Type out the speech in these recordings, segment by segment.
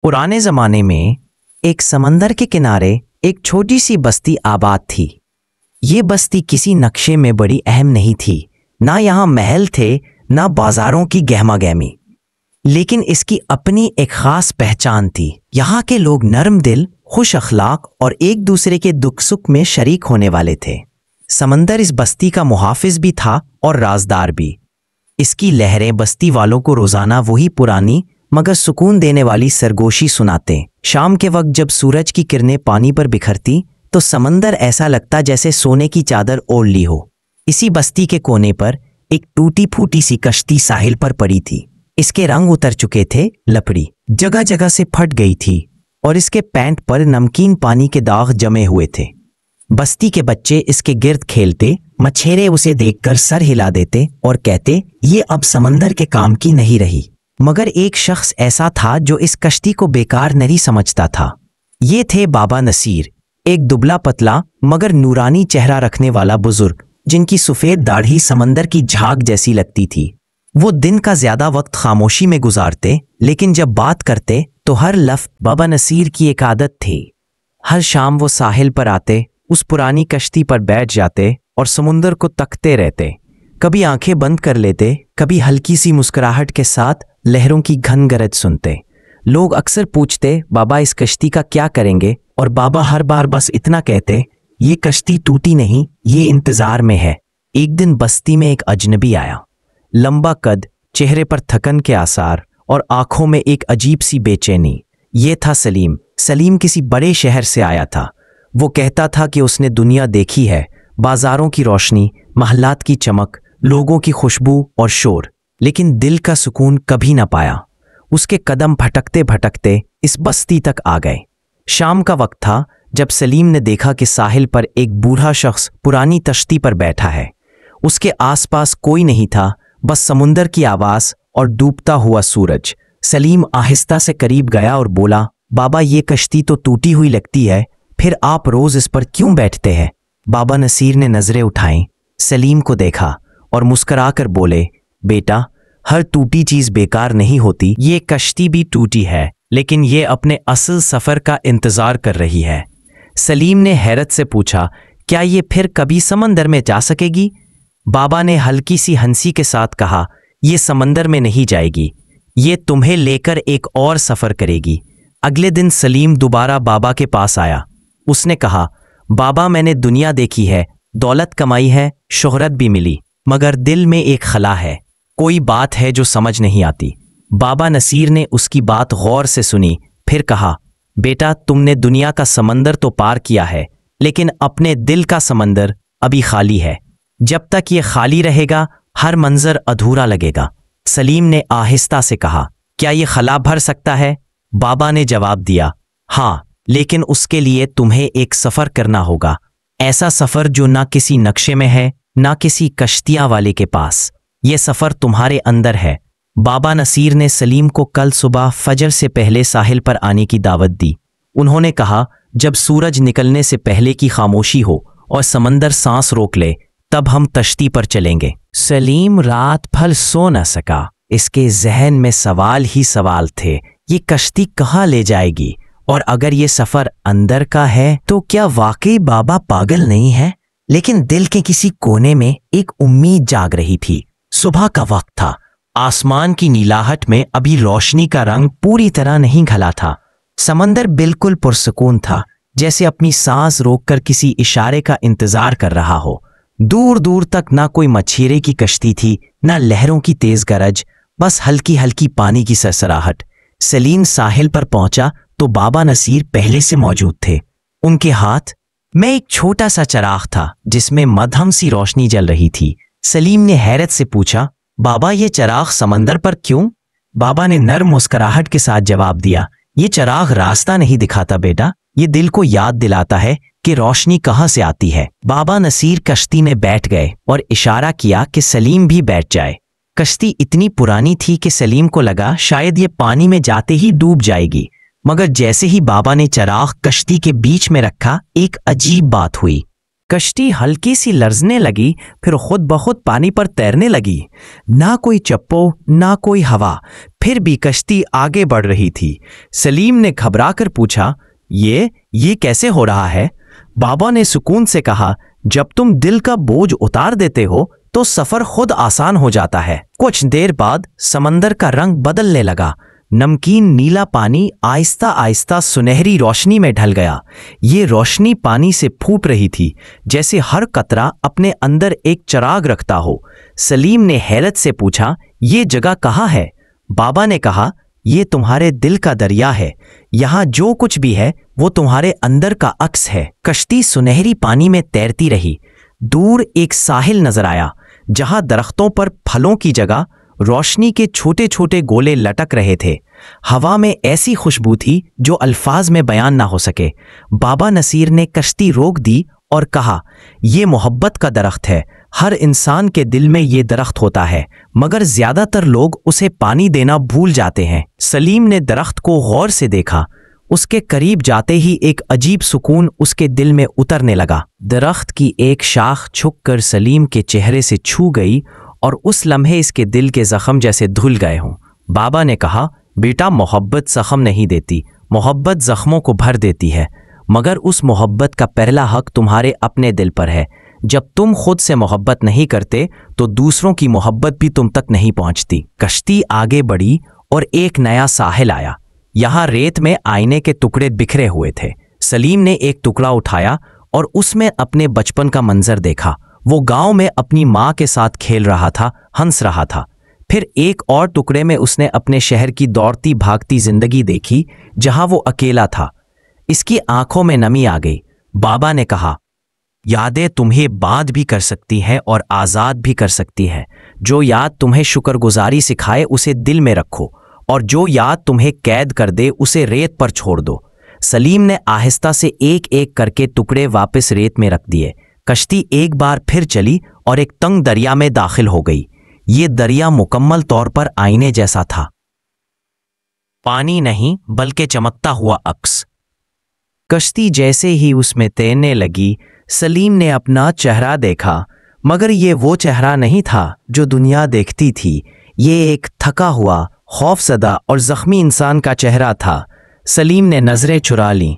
पुराने ज़माने में एक समंदर के किनारे एक छोटी सी बस्ती आबाद थी। ये बस्ती किसी नक्शे में बड़ी अहम नहीं थी, ना यहाँ महल थे ना बाजारों की गहमागहमी, लेकिन इसकी अपनी एक खास पहचान थी। यहाँ के लोग नरम दिल, खुश अखलाक और एक दूसरे के दुख सुख में शरीक होने वाले थे। समंदर इस बस्ती का मुहाफिज भी था और राजदार भी। इसकी लहरें बस्ती वालों को रोजाना वही पुरानी मगर सुकून देने वाली सरगोशी सुनाते। शाम के वक्त जब सूरज की किरणें पानी पर बिखरती तो समंदर ऐसा लगता जैसे सोने की चादर ओढ़ ली हो। इसी बस्ती के कोने पर एक टूटी फूटी सी कश्ती साहिल पर पड़ी थी। इसके रंग उतर चुके थे, लपड़ी जगह जगह से फट गई थी और इसके पैंट पर नमकीन पानी के दाग जमे हुए थे। बस्ती के बच्चे इसके गिर्द खेलते, मछेरे उसे देखकर सर हिला देते और कहते, ये अब समंदर के काम की नहीं रही। मगर एक शख्स ऐसा था जो इस कश्ती को बेकार नहीं समझता था। ये थे बाबा नसीर, एक दुबला पतला मगर नूरानी चेहरा रखने वाला बुजुर्ग, जिनकी सफेद दाढ़ी समंदर की झाग जैसी लगती थी। वो दिन का ज्यादा वक्त खामोशी में गुजारते, लेकिन जब बात करते तो हर लफ्ज बाबा नसीर की एक आदत थी। हर शाम वो साहिल पर आते, उस पुरानी कश्ती पर बैठ जाते और समुंदर को तकते रहते। कभी आंखें बंद कर लेते, कभी हल्की सी मुस्कुराहट के साथ लहरों की घन गरज सुनते। लोग अक्सर पूछते, बाबा इस कश्ती का क्या करेंगे? और बाबा हर बार बस इतना कहते, ये कश्ती टूटी नहीं, ये इंतजार में है। एक दिन बस्ती में एक अजनबी आया। लंबा कद, चेहरे पर थकन के आसार और आंखों में एक अजीब सी बेचैनी। ये था सलीम। सलीम किसी बड़े शहर से आया था। वो कहता था कि उसने दुनिया देखी है, बाजारों की रोशनी, महल्लात की चमक, लोगों की खुशबू और शोर, लेकिन दिल का सुकून कभी ना पाया। उसके कदम भटकते भटकते इस बस्ती तक आ गए। शाम का वक्त था जब सलीम ने देखा कि साहिल पर एक बूढ़ा शख्स पुरानी कश्ती पर बैठा है। उसके आसपास कोई नहीं था, बस समुंदर की आवाज और डूबता हुआ सूरज। सलीम आहिस्ता से करीब गया और बोला, बाबा ये कश्ती तो टूटी हुई लगती है, फिर आप रोज इस पर क्यों बैठते हैं? बाबा नसीर ने नजरें उठाई, सलीम को देखा और मुस्कुराकर बोले, बेटा हर टूटी चीज बेकार नहीं होती। ये कश्ती भी टूटी है, लेकिन ये अपने असल सफर का इंतजार कर रही है। सलीम ने हैरत से पूछा, क्या ये फिर कभी समंदर में जा सकेगी? बाबा ने हल्की सी हंसी के साथ कहा, ये समंदर में नहीं जाएगी, ये तुम्हें लेकर एक और सफर करेगी। अगले दिन सलीम दोबारा बाबा के पास आया। उसने कहा, बाबा मैंने दुनिया देखी है, दौलत कमाई है, शोहरत भी मिली, मगर दिल में एक खला है, कोई बात है जो समझ नहीं आती। बाबा नसीर ने उसकी बात गौर से सुनी, फिर कहा, बेटा तुमने दुनिया का समंदर तो पार किया है, लेकिन अपने दिल का समंदर अभी खाली है। जब तक ये खाली रहेगा हर मंजर अधूरा लगेगा। सलीम ने आहिस्ता से कहा, क्या ये खला भर सकता है? बाबा ने जवाब दिया, हाँ, लेकिन उसके लिए तुम्हें एक सफर करना होगा, ऐसा सफर जो ना किसी नक्शे में है ना किसी कश्तियां वाले के पास। ये सफर तुम्हारे अंदर है। बाबा नसीर ने सलीम को कल सुबह फजर से पहले साहिल पर आने की दावत दी। उन्होंने कहा, जब सूरज निकलने से पहले की खामोशी हो और समंदर सांस रोक ले, तब हम कश्ती पर चलेंगे। सलीम रात भर सो न सका। इसके जहन में सवाल ही सवाल थे, ये कश्ती कहाँ ले जाएगी? और अगर ये सफर अंदर का है तो क्या वाकई बाबा पागल नहीं है? लेकिन दिल के किसी कोने में एक उम्मीद जाग रही थी। सुबह का वक्त था, आसमान की नीलाहट में अभी रोशनी का रंग पूरी तरह नहीं घला था। समंदर बिल्कुल पुरसुकून था, जैसे अपनी सांस रोककर किसी इशारे का इंतजार कर रहा हो। दूर दूर तक ना कोई मछेरे की कश्ती थी, ना लहरों की तेज गरज, बस हल्की हल्की पानी की सरसराहट। सलीम साहिल पर पहुंचा तो बाबा नसीर पहले से मौजूद थे। उनके हाथ में एक छोटा सा चराग था जिसमें मध्यम सी रोशनी जल रही थी। सलीम ने हैरत से पूछा, बाबा ये चराग समंदर पर क्यों? बाबा ने नर्म मुस्कुराहट के साथ जवाब दिया, ये चराग रास्ता नहीं दिखाता बेटा, ये दिल को याद दिलाता है कि रोशनी कहाँ से आती है। बाबा नसीर कश्ती में बैठ गए और इशारा किया कि सलीम भी बैठ जाए। कश्ती इतनी पुरानी थी कि सलीम को लगा शायद ये पानी में जाते ही डूब जाएगी, मगर जैसे ही बाबा ने चराग कश्ती के बीच में रखा, एक अजीब बात हुई। कश्ती हल्की सी लर्जने लगी, फिर खुद ब खुद पानी पर तैरने लगी। ना कोई चप्पो, ना कोई हवा, फिर भी कश्ती आगे बढ़ रही थी। सलीम ने घबराकर पूछा, ये कैसे हो रहा है? बाबा ने सुकून से कहा, जब तुम दिल का बोझ उतार देते हो तो सफर खुद आसान हो जाता है। कुछ देर बाद समंदर का रंग बदलने लगा। नमकीन नीला पानी आहिस्ता आहिस्ता सुनहरी रोशनी में ढल गया। ये रोशनी पानी से फूट रही थी, जैसे हर कतरा अपने अंदर एक चिराग रखता हो। सलीम ने हैरत से पूछा, ये जगह कहाँ है? बाबा ने कहा, ये तुम्हारे दिल का दरिया है। यहाँ जो कुछ भी है वो तुम्हारे अंदर का अक्स है। कश्ती सुनहरी पानी में तैरती रही। दूर एक साहिल नजर आया, जहाँ दरख्तों पर फलों की जगह रोशनी के छोटे छोटे गोले लटक रहे थे। हवा में ऐसी खुशबू थी जो अल्फाज में बयान ना हो सके। बाबा नसीर ने कश्ती रोक दी और कहा, ये मोहब्बत का दरख्त है। हर इंसान के दिल में ये दरख्त होता है, मगर ज्यादातर लोग उसे पानी देना भूल जाते हैं। सलीम ने दरख्त को गौर से देखा। उसके करीब जाते ही एक अजीब सुकून उसके दिल में उतरने लगा। दरख्त की एक शाख झुककर सलीम के चेहरे से छू गई और उस लम्हे इसके दिल के जख्म जैसे धुल गए हों। बाबा ने कहा, बेटा, मोहब्बत जख्म नहीं देती, मोहब्बत जख्मों को भर देती है, मगर उस मोहब्बत का पहला हक तुम्हारे अपने दिल पर है। जब तुम खुद से मोहब्बत नहीं करते तो दूसरों की मोहब्बत भी तुम तक नहीं पहुंचती। कश्ती आगे बढ़ी और एक नया साहिल आया। यहाँ रेत में आईने के टुकड़े बिखरे हुए थे। सलीम ने एक टुकड़ा उठाया और उसमें अपने बचपन का मंजर देखा। वो गांव में अपनी माँ के साथ खेल रहा था, हंस रहा था। फिर एक और टुकड़े में उसने अपने शहर की दौड़ती भागती जिंदगी देखी, जहां वो अकेला था। इसकी आंखों में नमी आ गई। बाबा ने कहा, यादें तुम्हें बांध भी कर सकती हैं और आज़ाद भी कर सकती हैं। जो याद तुम्हें शुक्रगुजारी सिखाए उसे दिल में रखो, और जो याद तुम्हें कैद कर दे उसे रेत पर छोड़ दो। सलीम ने आहिस्ता से एक एक करके टुकड़े वापस रेत में रख दिए। कश्ती एक बार फिर चली और एक तंग दरिया में दाखिल हो गई। ये दरिया मुकम्मल तौर पर आईने जैसा था। पानी नहीं बल्कि चमकता हुआ अक्स। कश्ती जैसे ही उसमें तैरने लगी, सलीम ने अपना चेहरा देखा, मगर ये वो चेहरा नहीं था जो दुनिया देखती थी। ये एक थका हुआ, खौफजदा और जख्मी इंसान का चेहरा था। सलीम ने नजरें चुरा लीं।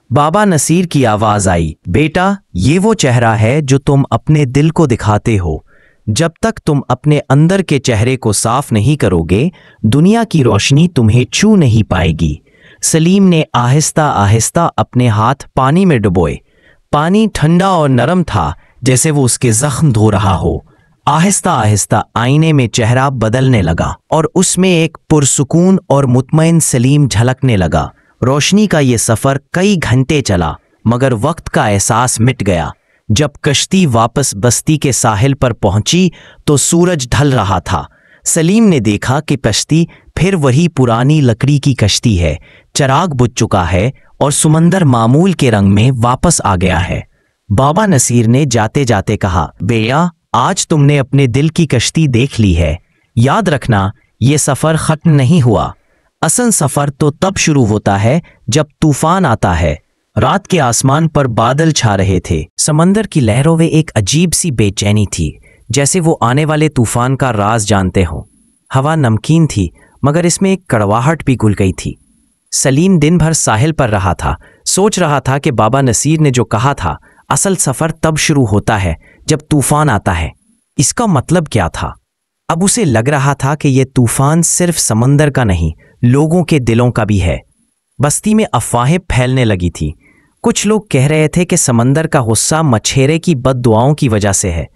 बाबा नसीर की आवाज आई, बेटा, ये वो चेहरा है जो तुम अपने दिल को दिखाते हो। जब तक तुम अपने अंदर के चेहरे को साफ नहीं करोगे, दुनिया की रोशनी तुम्हें छू नहीं पाएगी। सलीम ने आहिस्ता आहिस्ता अपने हाथ पानी में डुबोए। पानी ठंडा और नरम था, जैसे वो उसके जख्म धो रहा हो। आहिस्ता आहिस्ता आईने में चेहरा बदलने लगा और उसमें एक पुरसुकून और मुतमईन सलीम झलकने लगा। रोशनी का ये सफर कई घंटे चला, मगर वक्त का एहसास मिट गया। जब कश्ती वापस बस्ती के साहिल पर पहुंची तो सूरज ढल रहा था। सलीम ने देखा कि कश्ती फिर वही पुरानी लकड़ी की कश्ती है। चिराग बुझ चुका है और समंदर मामूल के रंग में वापस आ गया है। बाबा नसीर ने जाते जाते कहा, बेया, आज तुमने अपने दिल की कश्ती देख ली है। याद रखना, ये सफर खत्म नहीं हुआ। असल सफर तो तब शुरू होता है जब तूफान आता है। रात के आसमान पर बादल छा रहे थे। समंदर की लहरों में एक अजीब सी बेचैनी थी, जैसे वो आने वाले तूफान का राज जानते हों। हवा नमकीन थी, मगर इसमें एक कड़वाहट भी घुल गई थी। सलीम दिन भर साहिल पर रहा था, सोच रहा था कि बाबा नसीर ने जो कहा था, असल सफर तब शुरू होता है जब तूफान आता है। इसका मतलब क्या था? अब उसे लग रहा था कि यह तूफान सिर्फ समंदर का नहीं, लोगों के दिलों का भी है। बस्ती में अफवाहें फैलने लगी थी। कुछ लोग कह रहे थे कि समंदर का गुस्सा मछेरे की बद्दुआओं की वजह से है।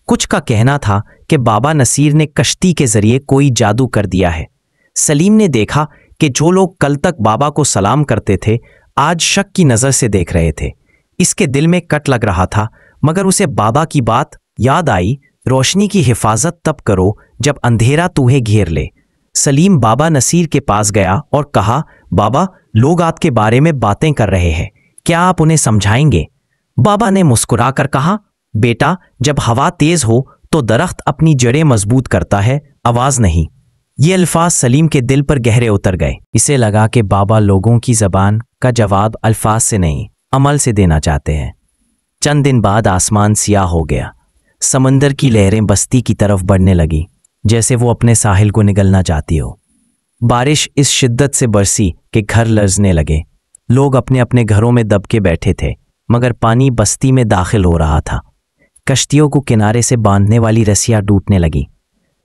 कुछ का कहना था कि बाबा नसीर ने कश्ती के जरिए कोई जादू कर दिया है। सलीम ने देखा कि जो लोग कल तक बाबा को सलाम करते थे, आज शक की नज़र से देख रहे थे। इसके दिल में कट लग रहा था, मगर उसे बाबा की बात याद आई, रोशनी की हिफाजत तब करो जब अंधेरा तुम्हें घेर ले। सलीम बाबा नसीर के पास गया और कहा, बाबा, लोग आपके बारे में बातें कर रहे हैं, क्या आप उन्हें समझाएंगे? बाबा ने मुस्कुराकर कहा, बेटा, जब हवा तेज हो तो दरख्त अपनी जड़ें मजबूत करता है, आवाज नहीं। ये अल्फाज सलीम के दिल पर गहरे उतर गए। इसे लगा कि बाबा लोगों की जबान का जवाब अल्फाज से नहीं, अमल से देना चाहते हैं। चंद दिन बाद आसमान सियाह हो गया। समंदर की लहरें बस्ती की तरफ बढ़ने लगी, जैसे वो अपने साहिल को निगलना चाहती हो। बारिश इस शिद्दत से बरसी कि घर लर्जने लगे। लोग अपने अपने घरों में दब के बैठे थे, मगर पानी बस्ती में दाखिल हो रहा था। कश्तियों को किनारे से बांधने वाली रस्सियां टूटने लगी।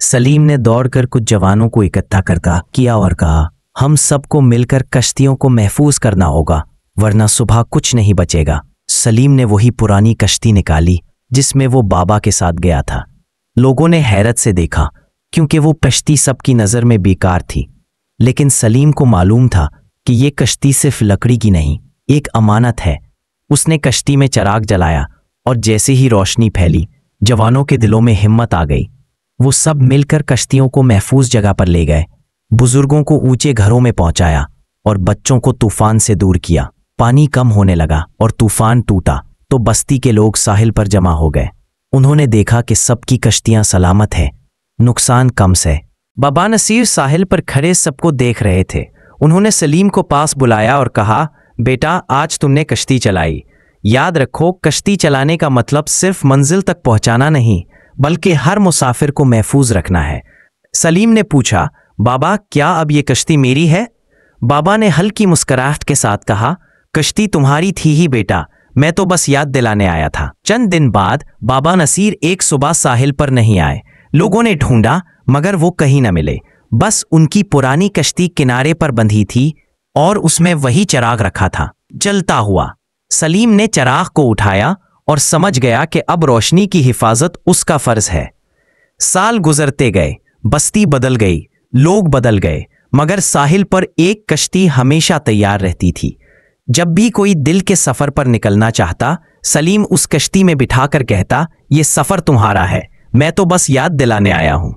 सलीम ने दौड़कर कुछ जवानों को इकट्ठा करके किया और कहा, हम सबको मिलकर कश्तियों को महफूज करना होगा, वरना सुबह कुछ नहीं बचेगा। सलीम ने वही पुरानी कश्ती निकाली जिसमें वो बाबा के साथ गया था। लोगों ने हैरत से देखा, क्योंकि वो कश्ती सबकी नज़र में बेकार थी। लेकिन सलीम को मालूम था कि ये कश्ती सिर्फ लकड़ी की नहीं, एक अमानत है। उसने कश्ती में चिराग जलाया और जैसे ही रोशनी फैली, जवानों के दिलों में हिम्मत आ गई। वो सब मिलकर कश्तियों को महफूज जगह पर ले गए, बुजुर्गों को ऊंचे घरों में पहुंचाया और बच्चों को तूफान से दूर किया। पानी कम होने लगा और तूफान टूटा तो बस्ती के लोग साहिल पर जमा हो गए। उन्होंने देखा कि सबकी कश्तियां सलामत है, नुकसान कम से। बाबा नसीर साहिल पर खड़े सबको देख रहे थे। उन्होंने सलीम को पास बुलाया और कहा, बेटा, आज तुमने कश्ती चलाई। याद रखो, कश्ती चलाने का मतलब सिर्फ मंजिल तक पहुंचाना नहीं, बल्कि हर मुसाफिर को महफूज रखना है। सलीम ने पूछा, बाबा, क्या अब ये कश्ती मेरी है? बाबा ने हल्की मुस्कुराहट के साथ कहा, कश्ती तुम्हारी थी ही बेटा, मैं तो बस याद दिलाने आया था। चंद दिन बाद बाबा नसीर एक सुबह साहिल पर नहीं आए। लोगों ने ढूंढा, मगर वो कहीं न मिले। बस उनकी पुरानी कश्ती किनारे पर बंधी थी और उसमें वही चिराग रखा था, जलता हुआ। सलीम ने चिराग को उठाया और समझ गया कि अब रोशनी की हिफाजत उसका फर्ज है। साल गुजरते गए, बस्ती बदल गई, लोग बदल गए, मगर साहिल पर एक कश्ती हमेशा तैयार रहती थी। जब भी कोई दिल के सफर पर निकलना चाहता, सलीम उस कश्ती में बिठाकर कहता, ये सफर तुम्हारा है, मैं तो बस याद दिलाने आया हूं।